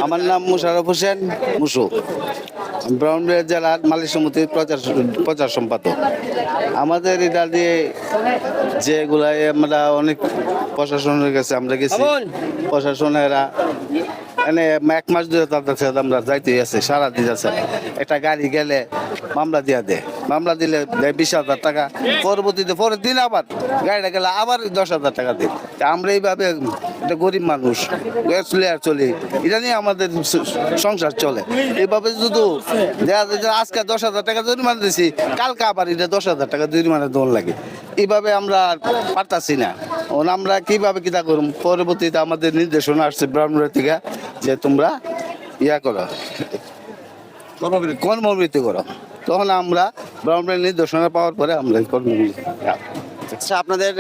আমার নাম মুশারফ হোসেন মুসু, ব্রাহ্মণবাড়িয়া জেলার মালিক সমিতির প্রচার সম্পাদক। আমাদের এটা দিয়ে যেগুলাই আমরা অনেক প্রশাসনের কাছে আমরা গেছি, প্রশাসনেরা মানে 1 মাস ধরে তাদের সাথে আমরা যাইতে আছে, সারা দিন আছে। একটা গাড়ি গেলে মামলা দিয়া দেয়, মামলা দিলে দেয় 20,000 টাকা, পরবর্তীতে পরের দিন আবার গাড়িটা গেলে আবার 10,000 টাকা দিই। তা আমরা এইভাবে একটা গরিব মানুষ গ্যাস লেয়ার চলি, এটা নিয়ে আমাদের সংসার চলে। এইভাবে শুধু দেখা যায় যে আজকে 10,000 টাকা জরিমানা দিছি, কালকে আবার এটা 10,000 টাকা জরিমানা দেওয়ার লাগে। এইভাবে আমরা পারতাছি না। আমরা কিভাবে কিতা করুম, পরবর্তীতে আমাদের নির্দেশনা আসছে ব্রাহ্মণবাড়িয়া থেকে যে তোমরা ইয়া করো, কর্মবৃত্তি করো। তখন আমরা ব্রাহ্মণবাড়িয়া নির্দেশনা পাওয়ার পরে আমরা কর্মবৃত্তি। আচ্ছা, আপনাদের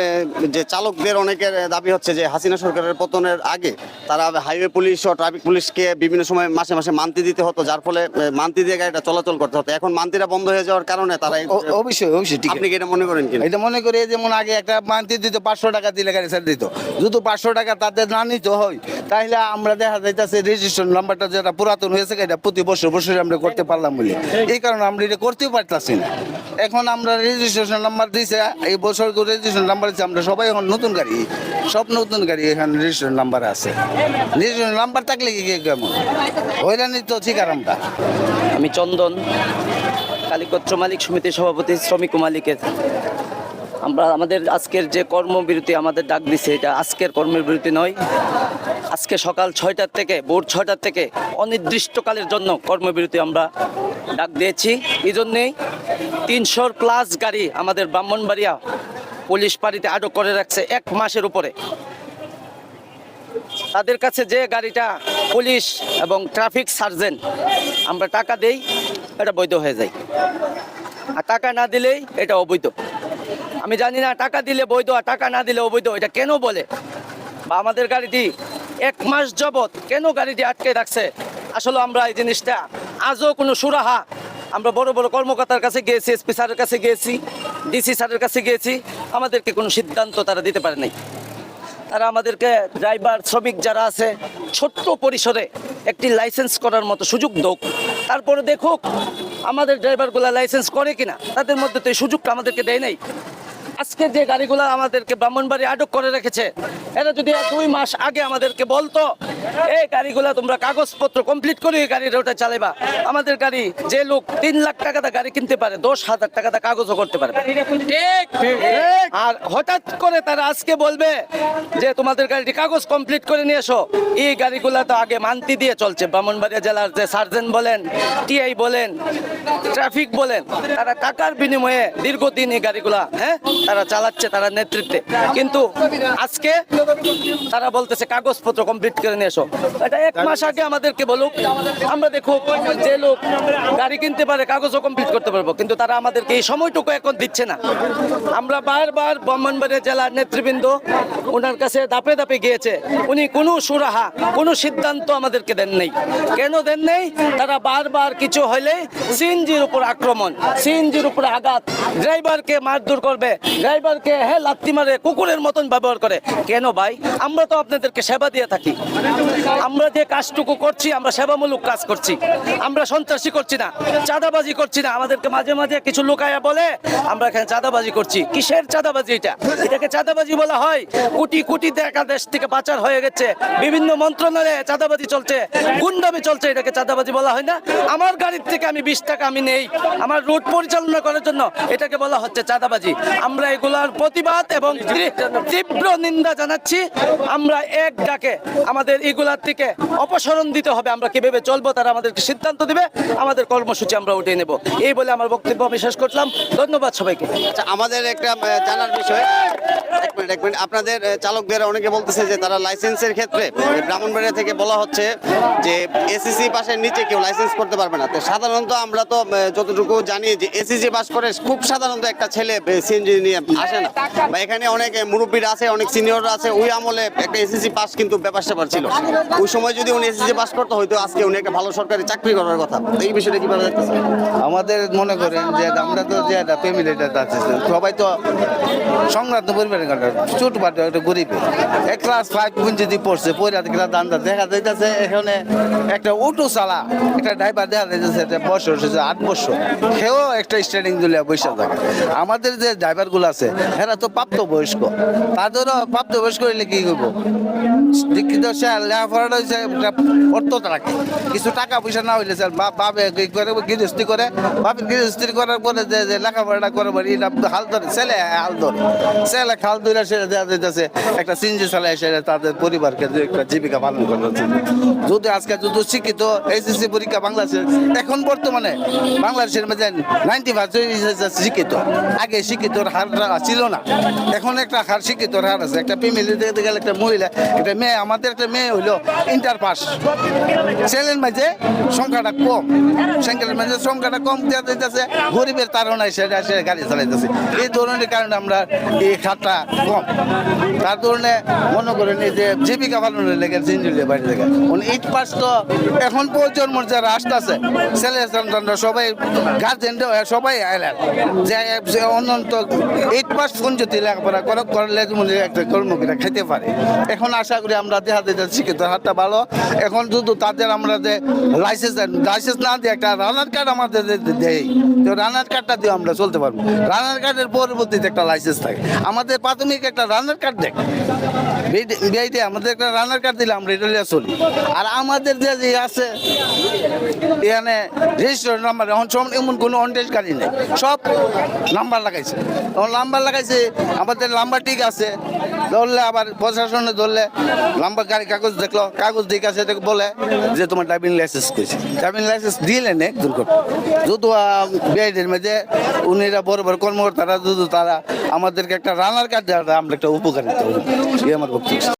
যে চালকদের অনেকের দাবি হচ্ছে যে হাসিনা সরকারের পতনের আগে তারা হাইওয়ে পুলিশ ও ট্রাফিক পুলিশকে বিভিন্ন সময় মাসে মাসে মান্তি দিতে হতো, যার ফলে মান্তি দিয়ে গাড়িটা চলাচল করতে হতো। এখন মান্তিটা বন্ধ হয়ে যাওয়ার কারণে তারা অবশ্যই ঠিক। আপনি কি এটা মনে করেন কিনা? এটা মনে করি যেমন আগে একটা মান্তি দিত 500 টাকা দিলে গাড়ি ছেড়ে দিত, যদি 500 টাকা তাদের না নিতে হয় তাহলে আমরা দেখা যাইতেছে রেজিস্ট্রেশন নাম্বারটা যেটা পুরাতন হয়েছে এটা প্রতি বছর আমরা করতে পারলাম বলে, এই কারণে আমরা এটা করতেও পারতাছি না। এখন আমরা রেজিস্ট্রেশন নাম্বার দিয়েছে, এই বছর রেজিস্ট্রেশন নাম্বার দিচ্ছে, আমরা সবাই এখন নতুন গাড়ি, সব নতুন গাড়ি এখানে রেজিস্ট্রেশন নাম্বার আছে। রেজিস্ট্রেশন নাম্বার থাকলে কি কেমন হয়রানি তো ঠিক। আর আমি চন্দন, কালীকোত্র মালিক সমিতির সভাপতি, শ্রমিক মালিকের। আমাদের আজকের যে কর্মবিরতি আমাদের ডাক দিছে, এটা আজকের কর্মবিরতি নয়। আজকে সকাল 6টার থেকে ভোর 6টার থেকে অনির্দিষ্টকালের জন্য কর্মবিরতি আমরা ডাক দিয়েছি। এই জন্যেই 300 প্লাস গাড়ি আমাদের ব্রাহ্মণবাড়িয়া পুলিশ পাড়িতে আটক করে রাখছে 1 মাসের উপরে। তাদের কাছে যে গাড়িটা পুলিশ এবং ট্রাফিক সার্জেন্ট আমরা টাকা দেই, এটা বৈধ হয়ে যায়, আর টাকা না দিলেই এটা অবৈধ। আমি জানি না টাকা দিলে বৈধ আর টাকা না দিলে অবৈধ এটা কেন বলে, বা আমাদের গাড়িটি 1 মাস যাবত কেন গাড়িটি আটকে রাখছে। আসলে আমরা এই জিনিসটা আজও কোনো সুরাহা, আমরা বড় বড় কর্মকর্তার কাছে গিয়েছি, এসপি স্যারের কাছে গিয়েছি, ডিসি স্যারের কাছে গিয়েছি, আমাদেরকে কোনো সিদ্ধান্ত তারা দিতে পারে নাই। তারা আমাদেরকে ড্রাইভার শ্রমিক যারা আছে ছোট্ট পরিসরে একটি লাইসেন্স করার মতো সুযোগ দোক, তারপরে দেখুক আমাদের ড্রাইভারগুলো লাইসেন্স করে কিনা। তাদের মধ্যে তো এই সুযোগটা আমাদেরকে দেয় নাই। আজকে যে গাড়িগুলো আমাদেরকে ব্রাহ্মণবাড়ি আটক করে রেখেছে, এরা যদি 2 মাস আগে আমাদেরকে বলতো এই গাড়িগুলো তোমরা কাগজপত্র কমপ্লিট করে এই গাড়িটা ওটা চালাবা, আমাদের গাড়ি যে লোক 3 লাখ টাকাটা গাড়ি কিনতে পারে 10,000 টাকাটা কাগজও করতে পারবে, ঠিক। আর হঠাৎ করে তারা আজকে বলবে যে তোমাদের গাড়িটি কাগজ কমপ্লিট করে নিয়ে এসো। এই গাড়িগুলো তো আগে মান্তি দিয়ে চলছে। ব্রাহ্মণবাড়িয়া জেলার যে সার্জেন্ট বলেন, টিআই বলেন, ট্রাফিক বলেন, তারা টাকার বিনিময়ে দীর্ঘদিন এই গাড়িগুলা তারা চালাচ্ছে, তারা নেতৃত্বে। কিন্তু আজকে তারা বলতেছে কাগজপত্র কমপ্লিট করে নিয়ে এসো। এটা 1 মাস আগে আমাদেরকে বলুক, আমরা দেখুক যে লোক গাড়ি কিনতে পারে কাগজও কমপ্লিট করতে পারবো, কিন্তু তারা আমাদেরকে এই সময়টুকু এখন দিচ্ছে না। আমরা বারবার ব্রাহ্মণবাড়িয়া জেলার নেতৃবৃন্দ ওনার কাছে দাপে দাপে গিয়েছে, উনি কোনো সুরাহা, কোনো সিদ্ধান্ত আমাদেরকে দেন নেই। কেন দেন নেই? তারা বারবার কিছু হলে সিএনজির উপর আক্রমণ, সিএনজির উপর আঘাত, ড্রাইভারকে মারধর করবে, ড্রাইভারকে লাত্তি মারে, কুকুরের মতন ব্যবহার করে। কেন ভাই? আমরা তো আপনাদেরকে সেবা দিয়ে থাকি। আমরা যে কাজটুকু করছি আমরা সেবামূলক কাজ করছি, আমরা সন্ত্রাসী করছি না, চাঁদাবাজি করছি না। আমাদেরকে মাঝে মাঝে কিছু লোকায়া বলে আমরা এখানে চাঁদাবাজি করছি। কিসের চাঁদাবাজি? এটাকে চাঁদাবাজি বলা হয়? কোটি কোটি টাকা দেশ থেকে পাচার হয়ে গেছে, বিভিন্ন মন্ত্রণালয়ে চাঁদাবাজি চলছে, গুন্ডামি চলছে, এটাকে চাঁদাবাজি বলা হয় না? আমার গাড়ির থেকে আমি 20 টাকা আমি নেই আমার রুট পরিচালনা করার জন্য, এটাকে বলা হচ্ছে চাঁদাবাজি। আমরা এগুলার প্রতিবাদ এবং তীব্র নিন্দা জানাচ্ছি। আমরা এক ডাকে আমাদের এগুলার থেকে অপসারণ দিতে হবে। আমরা কিভাবে চলবো তারা আমাদেরকে সিদ্ধান্ত দিবে, আমাদের কর্মসূচি আমরা উঠিয়ে নেব। এই বলে আমার বক্তব্য আমি শেষ করলাম। ধন্যবাদ সবাইকে। আচ্ছা, আমাদের একটা জানার বিষয়, এক মিনিট, আপনাদের চালকদের অনেকে বলতেছে যে তারা লাইসেন্সের ক্ষেত্রে ব্রাহ্মণবাড়িয়া থেকে বলা হচ্ছে যে এসএসসি পাশের নিচে কেউ লাইসেন্স করতে পারবে না। তো সাধারণত আমরা তো যতটুকু জানি যে এসএসসি পাস করে খুব সাধারণত একটা ছেলে সিএনজি নিয়ে আসে না, বা এখানে অনেক মুরব্বীরা আছে, অনেক সিনিয়ররা আছে। ওই আমলে একটা এসএসসি পাস কিন্তু ব্যাপার স্যাপার ছিল। ওই সময় যদি উনি এসএসসি পাস করতে হয়তো আজকে উনি একটা ভালো সরকারি চাকরি করার কথা। তো এই বিষয়টা কিভাবে দেখতেছেন? আমাদের মনে করেন যে আমরা তো যে একটা ফ্যামিলিটা আছে, সবাই তো সংক্রান্ত পরিবারের কথা, ছোটখাটো একটা গরিব এক ক্লাস 5 যদি পড়ছে পয়লা থেকে দান্দা দেখা যাইতেছে। এখানে একটা অটো চালা একটা ড্রাইভার দেখা যাইতেছে, একটা বয়স হচ্ছে 8 বছর, সেও একটা স্ট্যান্ডিং দিলে বৈশা থাকে। আমাদের যে ড্রাইভারগুলো আছে এরা তো প্রাপ্তবয়স্ক, তাদেরও প্রাপ্তবয়স্ক হইলে কি করবো, শিক্ষিত সে লেখাপড়াটা হচ্ছে একটা অর্থতা রাখে, কিছু টাকা পয়সা না হইলে স্যার বাবে কি করে গৃহস্থী করে, বাপের গৃহস্থী করার পরে যে লেখাপড়াটা করে এটা হাল ধরে, ছেলে হাল ধরে, ছেলে খাল ধরে সেটা দেওয়া যাইতেছে একটা সিনজি চালায়, সেটা তাদের পরিবারকে একটা জীবিকা পালন করা হচ্ছে। যদি আজকে যদি শিক্ষিত এসএসসি পরীক্ষা বাংলাদেশে এখন বর্তমানে বাংলাদেশের মধ্যে 90% শিক্ষিত, আগে শিক্ষিতর হারটা ছিল না, এখন একটা হার শিক্ষিতর হার আছে। একটা ফ্যামিলি দেখতে গেলে একটা মহিলা, একটা মেয়ে, আমাদের একটা মেয়ে হইলো ইন্টার পাস, ছেলের মাঝে সংখ্যাটা কম, ছেলের মাঝে সংখ্যাটা কম দেওয়া যাইতেছে, গরিবের তাড়নায় সেটা সে গাড়ি চালাইতেছে। এই ধরনের কারণে আমরা এই খাতটা কম, তার ধরনে মনে করেন এই যে জীবিকা পালনের লেগে জিনিস বাড়ি থেকে 8 পাস তো এখন প্রজন্ম যারা আসতেছে ছেলে সন্তানরা সবাই গার্জেন সবাই আইলেন যে অনন্ত 8 পাস কোন যদি লেখাপড়া করলে একটা কর্মীরা খেতে পারে। এখন আশা করি আমরা দেখা দিতে শিক্ষিত হারটা ভালো। এখন শুধু তাদের আমরা যে লাইসেন্স না দিয়ে একটা রানার কার্ড আমাদের দেয়, তো রানার কার্ডটা দিয়ে আমরা চলতে পারবো। রানার কার্ডের পরবর্তীতে একটা লাইসেন্স থাকে, আমাদের প্রাথমিক একটা রানার কার্ড দেখ, বিআইডি আমাদের একটা রানার কার্ড দিলে আমরা এটা নিয়ে চলি। আর আমাদের যে আছে এখানে রেজিস্ট্রেশন নাম্বার, এখন সব এমন কোনো অনটেস্ট গাড়ি নেই, সব নাম্বার লাগাইছে। তখন নাম্বার লাগাইছে, আমাদের নাম্বার ঠিক আছে, ধরলে আবার প্রশাসনে ধরলে নাম্বার গাড়ি কাগজ দেখলো, কাগজ ঠিক আছে বলে যে তোমার ড্রাইভিং লাইসেন্স করেছে, ড্রাইভিং লাইসেন্স দিলে নে দুর্ঘটনা। যদি বিআইডির মধ্যে উনিরা বড় বড় কর্মকর্তারা যদি তারা আমাদেরকে একটা রানার কার্ড দেওয়া, আমরা একটা উপকারিতা, এই আমার বক্তব্য।